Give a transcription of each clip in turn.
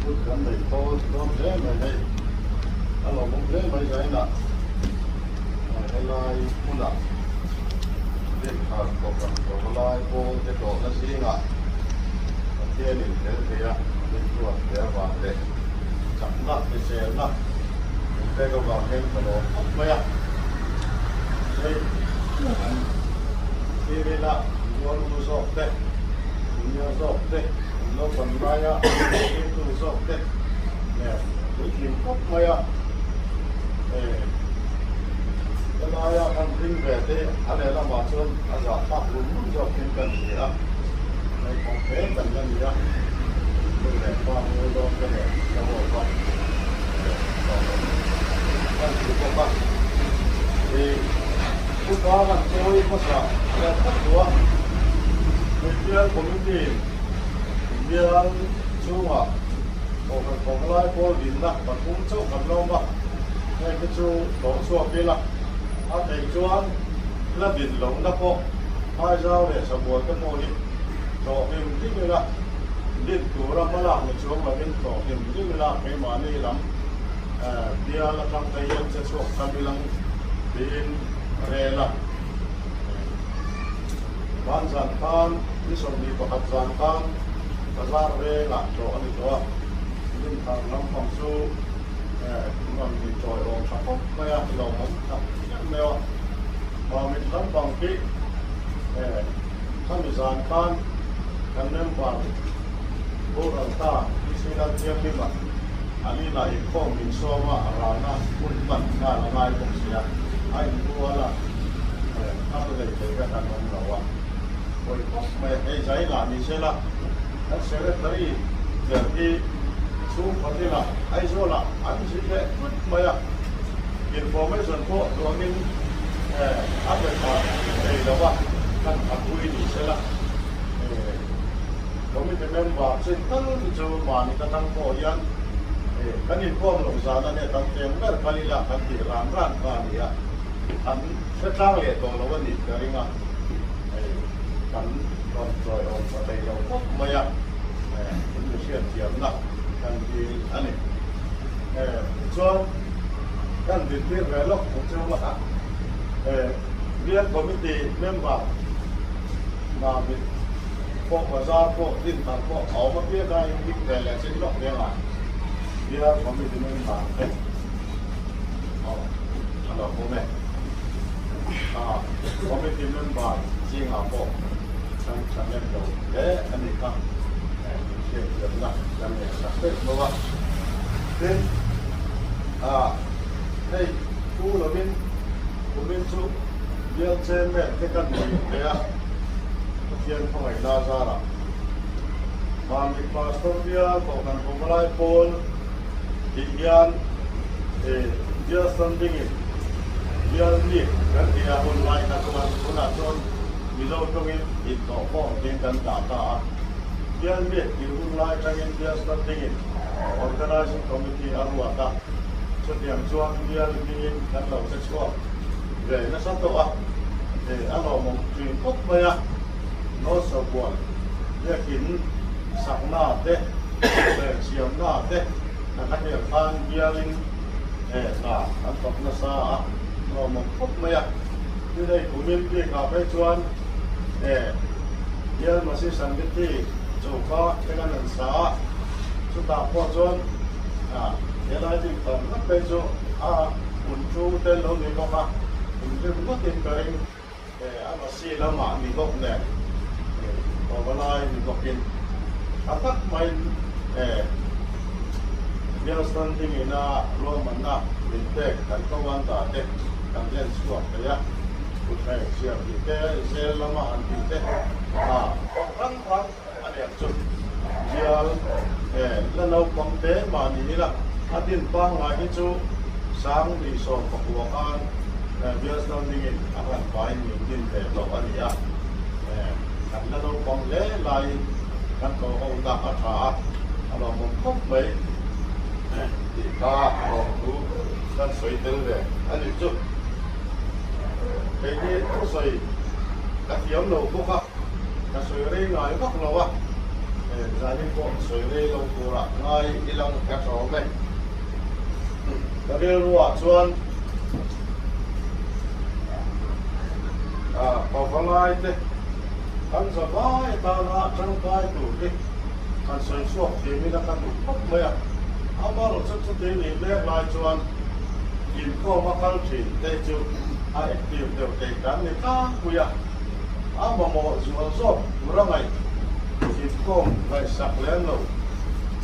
พูดกันเลยโตโตเท่ไหมเลยถ้าเรามองเท่ไม่ใช่ละให้ลายมุ่งละเด็กขาดตกกันตกลายโกจะตกนั่นสิงะเที่ยนี่เที่ยเที่ยเป็นตัวเที่ยบางเด็กจับนักไปเสียนักแต่ก็บางเห็นตลอดไม่อะใช่ที่เวลาวันดูสอบเด็กเนี่ยสอบเด็กเราทำไรอะดูสอบเด็กเนี่ยดูทีมก็ไม่อะKalau kan ring berarti ada lah macam agak tak rumit jauh kan dia, naik komplain kan dia, berapa mudah kan ya, kalau apa, kan cukup apa, kita kan cewek masa, ada dua, dia komiti, dia cuma, orang lain pun dinah, bangun cok kan lama, naik kecil, dong suap bila. Thầy chuan là biển lồng đắp bộ hai dao để sập bùa cái mồi đỏ hình thích như là điện cũ ra mà làm một chỗ mà bên đỏ hình thích như là cái mà này lắm dia là trong tay em sẽ xuống tham bilang bên rè là ban giàn khan đi sông đi vào hạt giàn khan bazar rè là chỗ anh đó bên thằng năm phòng su ngon đi trôi ôm sắp khóc bây giờ thì lòng không mèo mà mình vẫn bằng cái thân giàn khan cần nên bằng vô rằng ta đi xin ăn tiêm đi mà anh ấy là những con mình so mà là na quân bận na là ngay cũng xia anh mua là ta có thể thấy cái thằng ông đầu à rồi mẹ cái giấy là mình sẽ là anh sẽ thấy giờ đi xuống có thể là anh số là anh sẽ vứt mày à information po doangin apa eh dawa kan aku ini sela kami dengan ba sentan jo mani katang po yan kan inform lo sana ne tang teng ber kalila kan ti ran ran ba ni ya an se tang le to lo ni karinga kan kon troi on sa dei lo pok maya kun sian siam na kan ti ani so kan dite velok macam apa dia komite member na mit pok bazar pok din tan pok au ma dia kai dik vele sen lok dia la dia komite member alo kome komite member jing a pok sang sang lem do ani ka se na sang lem sa pe bawa then đây khu là bên chỗ biên trên mẹ cái căn này thế à thiên không phải ra là mà mình pastor bia có cần có lại pol thì biên bia standing biên đi cái gì à online là công an chọn mình đâu trong in có phong trên căn data biên biết thì online trong in bia standing organizing committee aruata cho điểm chuan dia linh kan lo se chua về nó sắp to để ăn lo một chuyện tốt bây à nó sợ buồn dia kín sạc na thế để chiều na thế là các điểm phan dia linh là ăn tốt nó sa lo một tốt bây à như đây của mình đi cà phê chuan dia masih sambil di coba dengan sa chúng ta qua chuan hiện nay thì tổng rất bây giờ muốn chú tên lâu người có mà mình chưa có tiền cái ăn mà xì là mà mình có nè còn cái này mình có tiền tắc mình bây giờ thì mình là luôn mình là mình tết cái công an ta tết cái dân suốt cái á cụ thể xem thì cái xe là mà ăn thì tết tăng tăng anh em chụp giờ lần đầu công tế mà như là atin pang lagi tu sang di so pakuakan bias daun dingin akan pain mungkin developan ya kan lalu pang le lai kan ko utak atra kalau mengkop baik di ka tu kan soi tel de ani tu ini tu soi kan tiam lo buka kan soi ring ngai kok lo wa giải đi bộ sưởi đi lâu cù là ngay đi lòng kẹt sổ này cái điều lúa chuan có phong ai thế ăn giờ vai ta là trong cái tủ đi ăn sưởi suốt thì mình đã ăn đủ không mấy à mà rồi chút tí mình lấy lại chuan nhìn có mà khăn chỉ đây chú ai tìm được cái cán này ta quý à mà một chuan số rồi này nhìn có ngày sạc lên rồi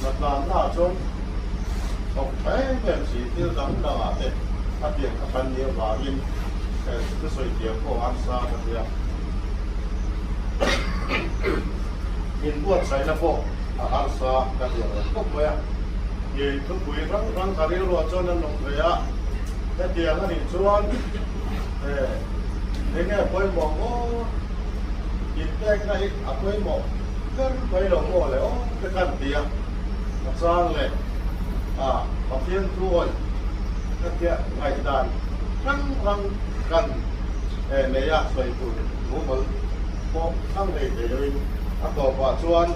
mặt làm nào chung không thấy em chỉ tiêu đắng là thế phát hiện các phần nhiều và in cái sợi tiền của anh sa cái gì in buat saya nak po anh sa cái gì không phải thì tôi quý răng thari rồi cho nên nó về á cái tiền nó đi chuan thế nghe quay mỏ in cái này quay mỏ cái quay đồng mỏ lại cái căn tiền nó sang lại mà phiên thôi các kia ngày đàn răng cần mấy à xoay tuổi ngủ mừng có thằng này để rồi có quả chuan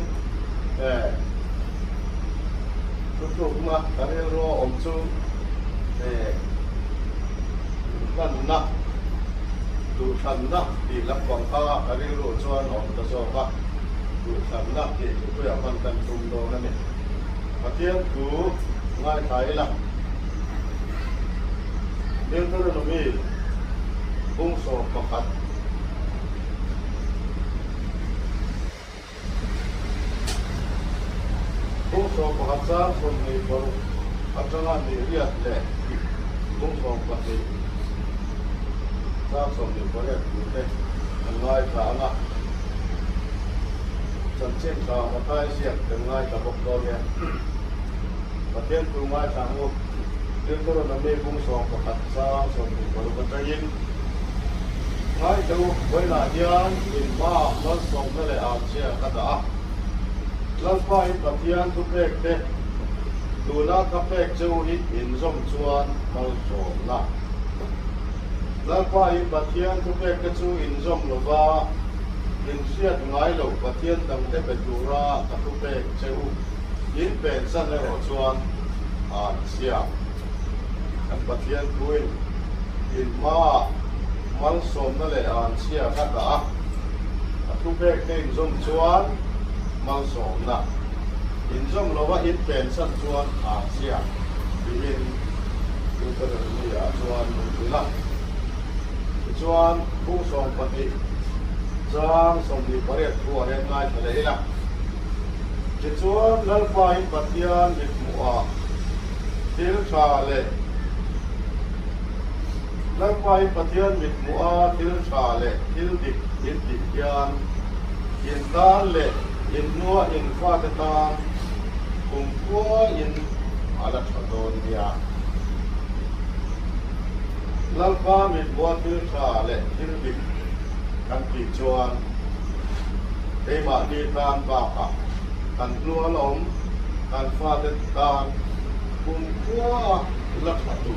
chút mà cái này rồi ông chú cần nè đủ thần nè thì lập quảng cáo cái này rồi chuan ông ta cho các đủ thần nè thì chúng tôi quan tâm chung đồ này mà thiên cứu ngay thấy là nên tôi nói mi bung sổ có khát bung sổ có khát sao còn người có khát cho anh đi riết lệ bung sổ có gì sao xong được có đẹp như thế ngay cả là chân trên cao mà tay xiết ngay cả bọc đồ kia và thiên tu mai sáng ngục thiên tu là mê cung sòng và khát sao sòng thì có lúc cái gì ngay đâu với là thiên in ma lần sòng cái này ăn chia cả đã lần phải và thiên tu bek thế tu na cà bek châu hít in giống chuan mal sòng na lần phải và thiên tu bek cái châu in giống lo va in xiết ngay lâu và thiên đằng thế bên tu ra cà tu bek châu in bên sân này họ chuan chia anh bắt hiện cuối in ma mang xôm nó lại chia các đã thu về cái zoom chuan mang xôm na in zoom lo in bên sân chuan chia vì chúng ta được chuan một là chuan cũng xôm bắt đi trang xôm đi bắt được thua hiện ngay phải lấy là chỉ chuan lần phải bắt hiện bị mua til cha le lần phải bắt hiện bị mua til cha le til dik yan in ta le in mua in pha ta cùng qua in ala chadon dia lần phải bị mua til cha le til dik kan pi chuan thế mà đi tam ba cả kan lúa lom kan pha ta cùng qua lắc hạt tủ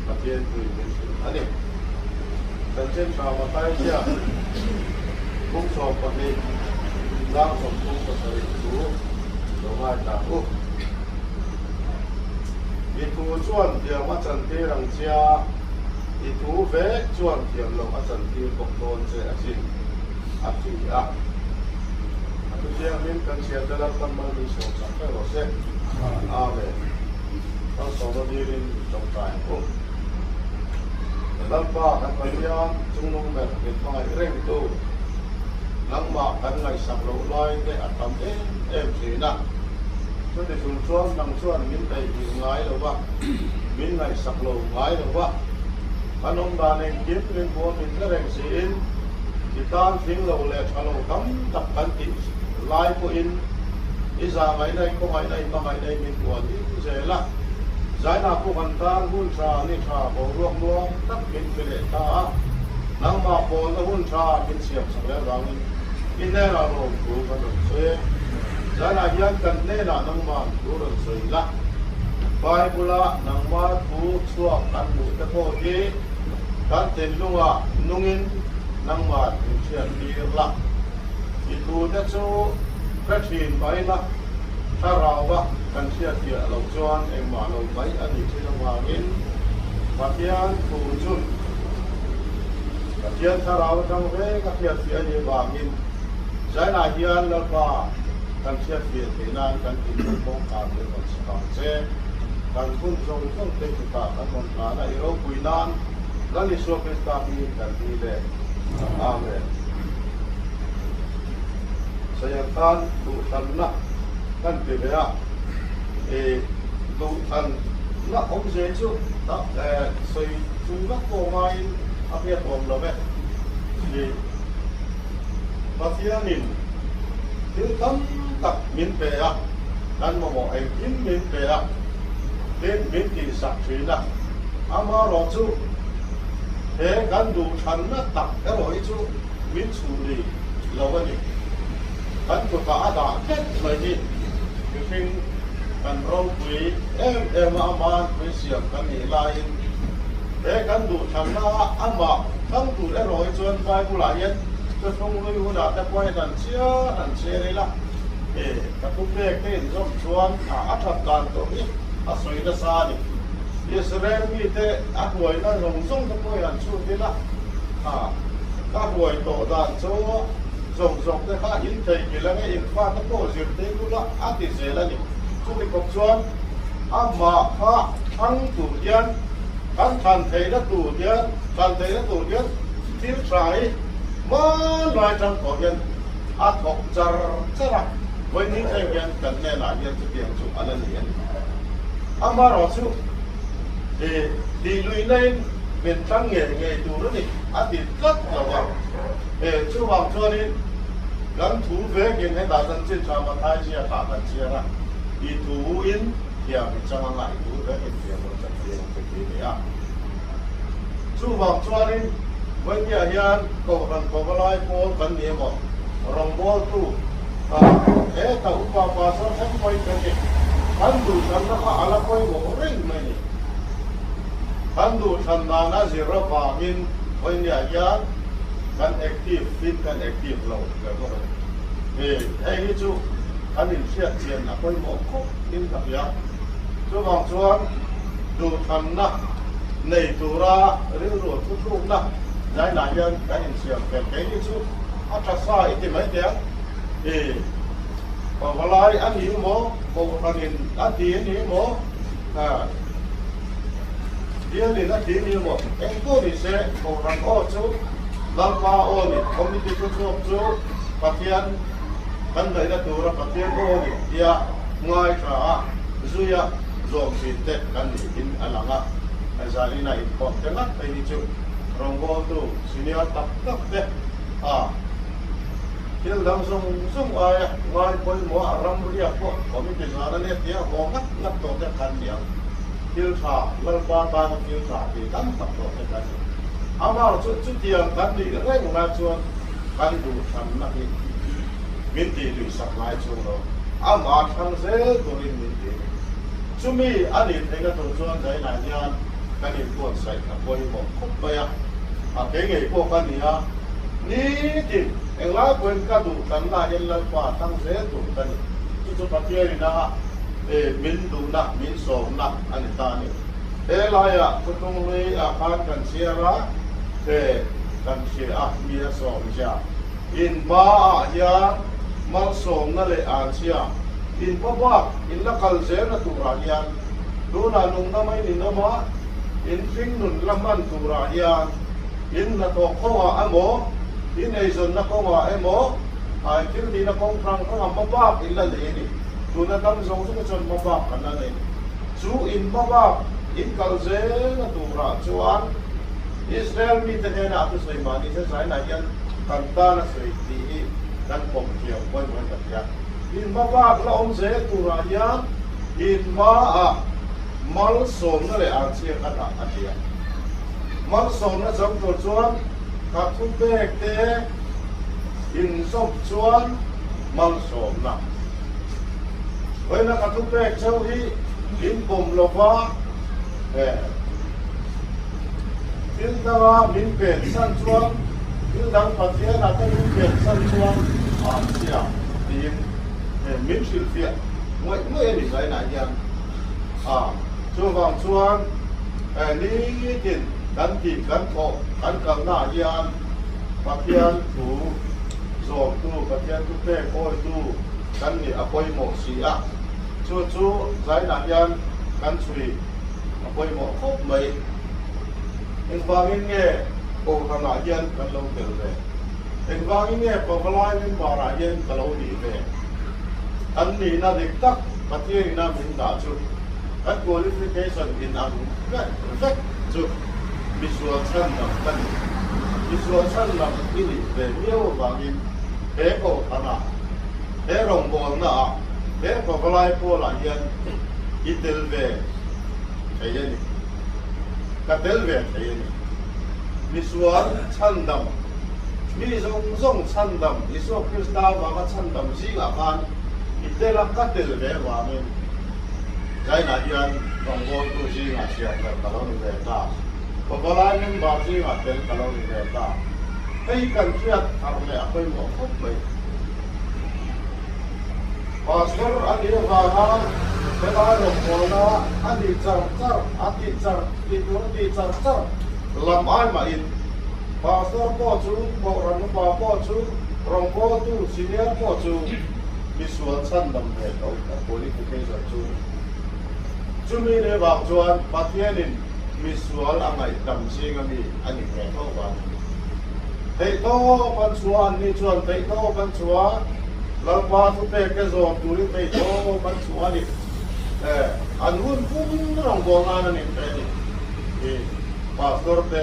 và thiên từ bên anh em tận trên trào và tay chia cũng sổ còn đi ra sổ cũng có thể chú đồ mai cả u đi thu chuan thì mà chân tê rằng chia đi thu vé chuan thì lòng mà chân tê bọc tôn sẽ xin áp dụng à tôi chia mình cần chia cho là tâm mà đi sổ sẵn cái rồi sẽ amen nó sống nó đi lên trong trại cũng lần ba các bạn nhớ chúng nó về cái phải rèn tu lăng mạ các ngày sắp lâu loay để ăn tắm em chỉ nè cho để dùng chuan nằm chuan miếng đầy bị ngái đâu vậy miếng ngày sắp lâu ngái đâu vậy anh ông bà nên kiếm lên bố mình cái rèn xin thì tan tiếng lâu lẹ cho lâu cắm tập cắn tít lai của in đi ra ngày này có ngày này mà ngày này mình buồn đi dễ lắm giải nào cũng hoàn tan hun trà ni trà bầu ruộng luôn tất mình phải để ta nắng mà bầu nó hun trà mình xiêm sẵn lên vào in đây là đồ cũ và đồ xưa giải nào hiện cần đây là nắng mà cũ đồ xưa lắm bài bula nắng mà cũ xua cắn mũi cái thôi đi cắn tiền luôn nung in nắng mà mình xiêm đi lắm ít cũ thế số phát triển vậy làถ้าเราว่ากันเชื่อเกี่ยวเราจวนเองมาเราไปอันนี้ที่เราวางอินปัจจัยผู้จุนปัจจัยถ้าเราทำเรื่องกับเชื่อเสียนี่วางอินใช้หน้าที่อันแล้วก็กันเชื่อเสียที่นั่นกันที่ต้องป้องกันเรื่องสกัดเจกันคุณทรงต้องเต็มที่ปากกันคนหาในเราคุยนานแล้วในส่วนเป็นสตาร์มีกันที่เด็กอาเมนsayangkan Tuhan nak kan beda Tuhan nak om Yesu tak say sungat ko main apiat om lobe di pasianin tilkam tak min pea kan mo ay kin min pea den min ki saktrina ama roju he kan Tuhan nak tak roju min suri lawani kan ko ta ada ket mai ni king kan rong kui em aman kui siam kan ni lain kan du thang na ama thang du le roi chuan vai bu la yen to thong lui hu da ta kwai dan chia ni la ka tu pe ke zom chuan a thap dan to ni a soi da sa ni Israel mi te a huai na rong song ta kwai an chu ni la ka huai to dan cho rộng tới khá hiến thầy kỳ là nghe in pha nó có dịp tế cũng là ác tỷ dễ là nhỉ chú bị cọc chuan mà khá thăng tủ tiên khăn thàn thấy nó tủ tiên thiếu trái mà loài trong cổ nhân thọc char ra với những thành viên cần nghe là nhân thực hiện chủ anh liền mà rõ chú thì lùi lên miền trăng nghề tủ đó thì tỷ rất là vàng chú hoàng cho nên gắn thủ về kiến hay đại dân trên trạm và thái chia cả phần chia ra thì thủ in thì mình trong lại thủ về kiến thì một trận tiền cái gì đấy chú hoàng cho nên với nhà hiền cầu thần cầu cái lai phố cần nhiều một rồng bò tu tàu qua số hết quay cái gì hắn đủ thần nó có ala quay một ring này hắn đủ thần là nó gì ra vào in với nhà hiền kan active fin kan active lo ka ko ai chu anin sia chian a koi mo ko in ka ya chu bang chuan du than na nei tura ri ro thu thu na dai na yan kan in sia ke chu a ta sa iti mai te ko lai an hi mo ko kan in a ti ni mo dia ni na ti ni mo en ko ni se ko ran o chu lalpa oni community chu patian kan dai na tura patian oni dia ngai tra zuya zom sin te kan ni in alanga azali na in kon te na ai ni chu rongo tu senior tap te til dam sung ai ngai poi mo aram ria ko community na ne dia ho ngak to te kan dia til tha lalpa ta til tha ti tam tap to te kan ama chút tiền kan đi cái ngài chuan kan du tham na hi min ti lu sak lai chu lo ama tham se to in min ti chumi ani thega to chuan dai na hian kan in ko sai ka poi mo khop ba ya ke ngei ko kan ni ni ti engla kwen ka du kan na yen la pa tang se tu kan chu patia ni na min du na min so na ani ta ni la ya ko tung lui kan sia ra kan sia mi so ja in ba ya mal som na le an sia in pa in la kal se na tu ra ya do na nung na mai ni na ma in fing nun laman tu ra ya in na to ko amo in ei zon na ko wa emo ai til ni na kong prang ko ma ba in la le ni tu na dam zong su chon ma ba kan na le chu in ba in kal se na tu ra chuan Israel mi te na atu sai mani se sai na yan kan ta na sai ti kan pom kiao moi moi ta ya in ma ba la om se tu ra ya in ma mal som na le an sia ka ta atia mal som na jam to chuan ka thu bek te in som chuan mal som na oi na ka thu bek chau hi in pom lo wa tin dawa min pen san chuan tin dang pathian na ta min pen san chuan sia tin min sil fia ngoi ngoi ni sai na yan chu vang chuan ni tin kan ti kan tho kan kal na yan pathian thu zom tu pathian tu pe koi tu kan ni apoi mo si a chu sai na yan kan chui apoi mo khop mai in bangin nge ko thana yan kan lo tel ve in bangin nge ko balai min bara yan kan lo ni ve an ni na dik tak pathian na min da chu at qualification in ang vet chu visual chan nam kan visual chan nam ini ve miao bangin e ko thana e rong bol na e ko balai po la yan itel ve ayani ka tel ve ayani visual chan nam mi zong chan nam iso krista wa ka chan nam ji ga kan itela ka tel ve wa men jai na yan rong bol tu ji ga sia ka lo ni ve ta ko balai men ba ji ga tel ka lo ni ve ta kai kan kiat ar le apoi mo khop mai pastor ani va ha te ba ro ko na ani char ati char ti tu ti char lam ai ma in pastor po chu po ran pa po chu rong po tu senior po chu visual chan dam he to qualification chu mi ne ba chuan pathianin visual angai dam sing ami ani he to ba thei to pan chuan ni chuan thei to pan chuan lang ba thu pe ke zo tu ri thei to pan chuan ni an hun pum rong bo nga ni pe ni pastor te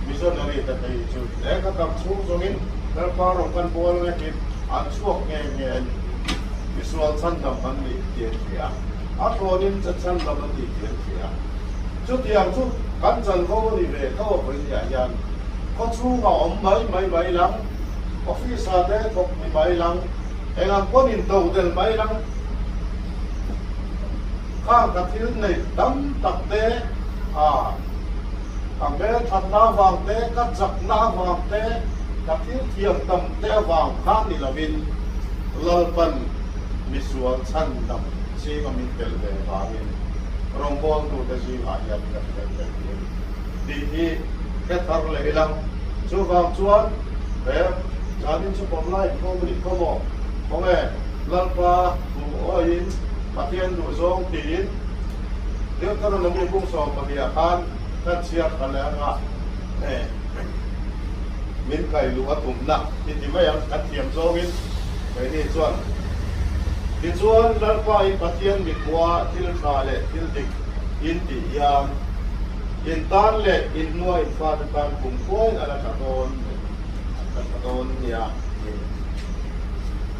missionary te thei chu e ka kam chu zongin lang ba rong kan bol nge ki an chuak nge visual chan dam an ni ti ya a tonin chan dam an ti ti ya chu tiang chu kan chan ko ni ve ko poi ya yan có chú mà ông mấy lắm office thế thuộc mấy lắm em làm có nhìn tàu tiền mấy lắm các cái thứ này đấm tập tế thằng bé thật na vàng tế các giặc na vàng tế các thứ thiềm tầm tế vàng khác thì là viên lơ bần visual chân tầm chỉ có mình kể về và viên rong bol tu cái gì hại nhận cái thì cái thằng này lắm chú vàng chuan về gia đình chú bom lại không bị có mỏ không nghe lần qua đủ oi phát hiện đủ zong tiền nếu các nó bị bung sòng bằng địa khan các chiết cái này ngã mình cái lúa tụm nặng thì mấy anh cắt tiệm zong in cái này chuan thì chuan lần qua phát hiện bị qua til pha lệ til dik in thì yang in tan le in nuôi pha tan cùng phôi là cả tôn ya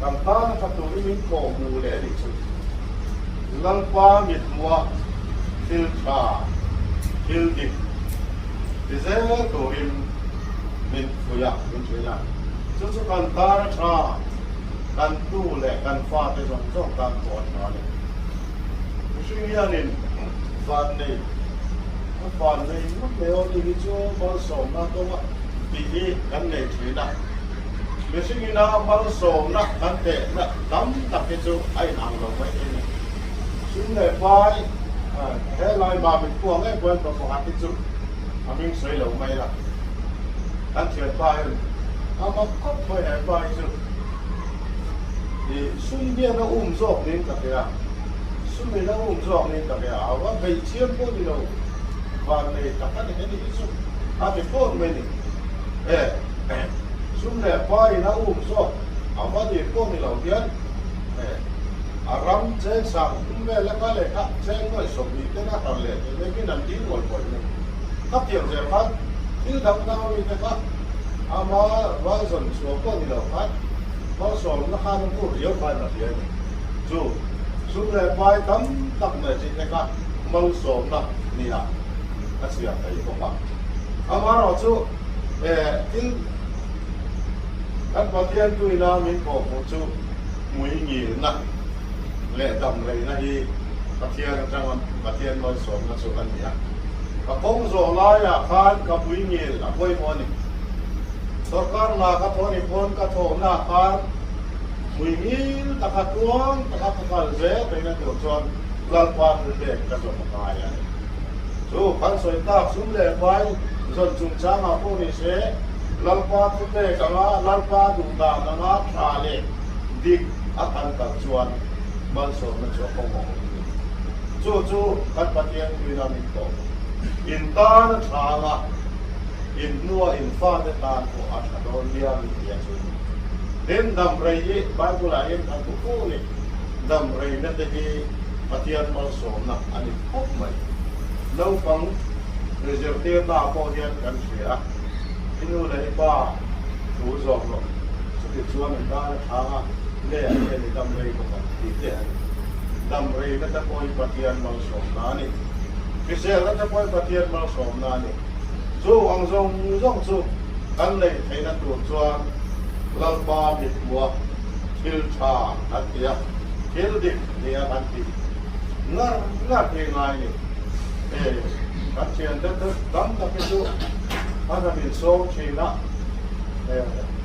cầm tan phát tụ mình cổ mù lệ đi chung lăng qua mịt mua til trà til địch thì dễ tụ mình phụ ya mình chơi ya chúng ta cần tan trà cần tu lệ cần pha tới trong cần còn nó này suy nghĩ nên phần này phần này nó đều đi cho bao sổ na to mà thì cái này chỉ là mình suy nghĩ na bao sổ na cái tệ na đắm tập cái chỗ ai làm được vậy này suy nghĩ phải thế lại mà mình cuồng ấy quên có hạt cái chỗ mình sấy lẩu mày là cái chuyện phải mà có phải là phải chứ thì suy nghĩ nó rộp lên cả cái suy nghĩ nó rộp lên cả cái và về chiếm có gì đâu và này tất cả những cái gì cái phone mình sum le pai na so ama di phone ni lo dian aram chen sang me la ka le ka chen noi so bi te na kan le le ki nan tin ngồi ni ka tiang je phát tin dam na ni te ka ama wa son so ko ni lo phát ko so na ha no ku riau pai na dian chu sum le pai tam tak na chi te ka mau so na ni la a sia ta i ko pa ama ro chu tin các bác thiên tôi là mình có một chút mũi nghỉ nặng lệ tầm này là gì bác thiên trong bác thiên nói số là số anh nhỉ các công số lại à khan các mũi nghỉ là quay mòn này tất cả là các thôn phôn các thôn là khan mùi nghiên ta khát tuông ta khát khát dễ tới nên được chọn lan qua từ để các loại cái này chú khán soi ta xuống lệ vai dần chung sáng à cô đi sẽ lan qua từ để cả lan qua đủ đà nó trả lệ đi ắt ăn cả chọn mang số nó cho không mong chú các bạn tiền người làm ít tổ in ta nó trả là in nua in pha để ta của ăn cả đôi liang tiền chú đến đầm rây bao nhiêu là em ăn cũng phô này đầm rây nó để đi tiền mang số nó ăn ít không mấy lâu phẳng người giờ tiền ta có tiền cần sửa cái nua này ba đủ rồi rồi sự chú mình ta thà để để đầm rây có phần tí tiền đầm rây nóจะcoi tiền mang số nó này cái xe nóจะcoi tiền mang số nó này chú ông dòng chú ăn này thấy nó đủ cho lần ba bị mua thiếu trà ăn tiệt thiếu đi thì ăn tiệt ngã thì ngay này ăn chuyện đó đắm tập cái chú ăn là mình sống chỉ là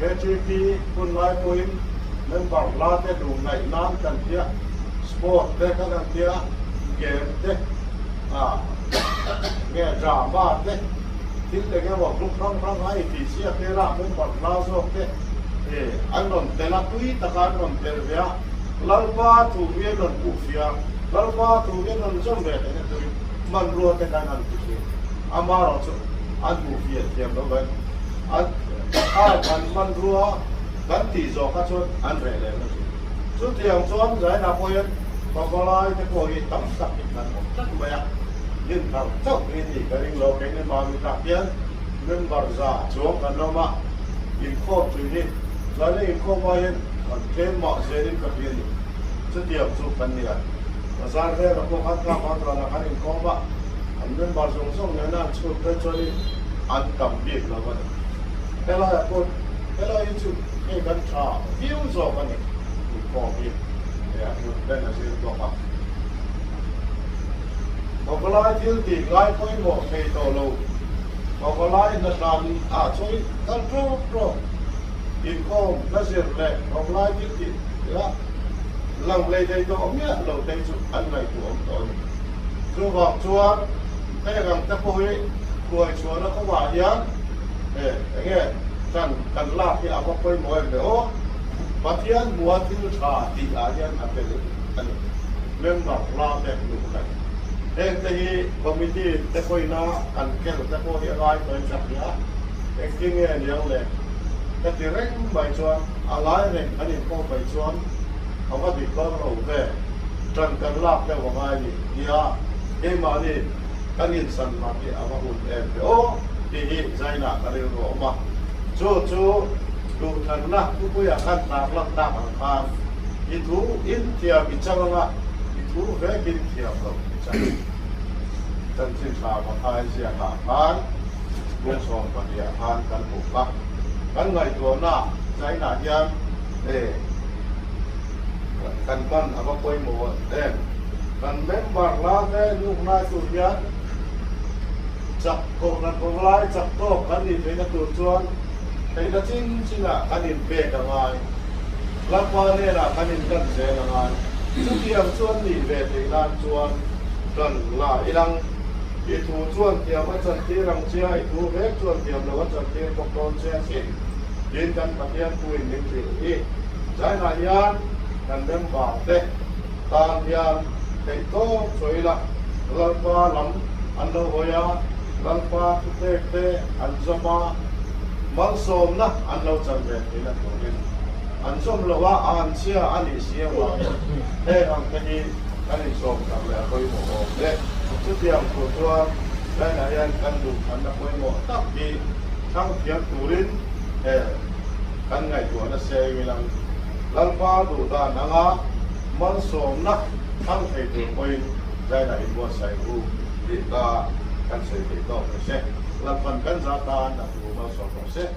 cái chi phí quân lái quân nên bảo la cái đủ này nam cần tiệt sport cái cần tiệt game thế nghe drama thế chính là cái bọn lúc rong hay thì xe cái ra cũng bọn lao dốc thế anh nói tên là quý ta can nói tên về lần ba thủ viên lần cụ phía lần ba thủ viên lần trong về thế này mình rùa cái này ăn cái gì ama rồi chứ ăn cụ phía tiệm đó vậy anh mình rùa vẫn thì do các chỗ ăn về đấy là gì chút tiệm chỗ giải là coi còn lại cái coi tấm sạch là một rất mẹ nhưng thằng chốc ini cái lô cái này mà mình đặt tiền nên bảo ra chỗ cái nó mà in khô chữ đi rồi in khô bao nhiêu còn thêm mọi gì đến cái gì chút tiền chụp phần này và ra đây là cô hát ca hát rồi là cái in khô mà anh nên bảo dùng xong này là chụp cái cho đi ăn cầm biệt là vậy thế là cô thế là in chụp cái căn trà view rồi cái này in khô biệt để đây là gì đó mà có lái thiếu thì lái coi một ngày tổ lù có lái nó làm chơi căn trâu in khô nó diệt lệ có lái thiếu thì là lòng lệ đây đó nhé đầu đây chụp ăn này của ông tôi chú vọng chúa cái này làm ta coi cuối chúa nó có bảo gì á để nghe cần làm thì áo coi mỗi người ô mà thiên mua thiếu trà thì dân ăn cái gì nên bảo làm đẹp đủ này nên thì committee te coi na ăn cái te coi hiện lại tôi chắc nhá cái kinh nghiệm nhiều lệ cái direct bài chuan alai này anh em có bài chuan ông có bị con đầu về trần cần làm theo một ai gì cái mà đi anh em sẵn mà thì ông có hụt em ô thì dây nè cái điều đó mà chú đủ thần na cứ bây giờ khăn tạm lắc tạm hàng hàng ít thú ít thiệp ít trăng là ít thú về kinh thiệp rồi chân sinh trà một hai xe hạ phán buông sòng và địa phán căn hộ bắc căn ngày tuổi nọ trái nọ dân để căn căn ở bắc quay mùa đen căn mến bạc lá thế lúc nay tụi dân chặt cổ là cổ lái chặt cổ căn đi thấy nó tụt chuan thấy nó chính là căn đi về cả ngoài lắp qua đây là căn đi gần xe là ngoài trước khi em chuan đi về thì lan chuan cần là ilang itu chuan tiam a chan ti rang chia itu vek chuan tiam lo chan ti ko kon che sin din kan pathian puin ning ti i jai na yan kan dem ba te tan yan te to choila lal pa lam an lo hoya lal pa te an zama mal som na an lo chan ve ti na to ni an som lo wa an chia ani sia wa he ang te anh em sống làm là coi một đấy trước tiên của tôi đây là anh ăn đủ ăn đã coi một tắc thì thằng kia tủ đến ăn ngày của nó xe vì lần qua đủ đàn năng á món sống nát thằng thầy tủ coi đây là mua sài u thì ta ăn sài thì to sẽ lần phần cân giá ta là đủ món sống sẽ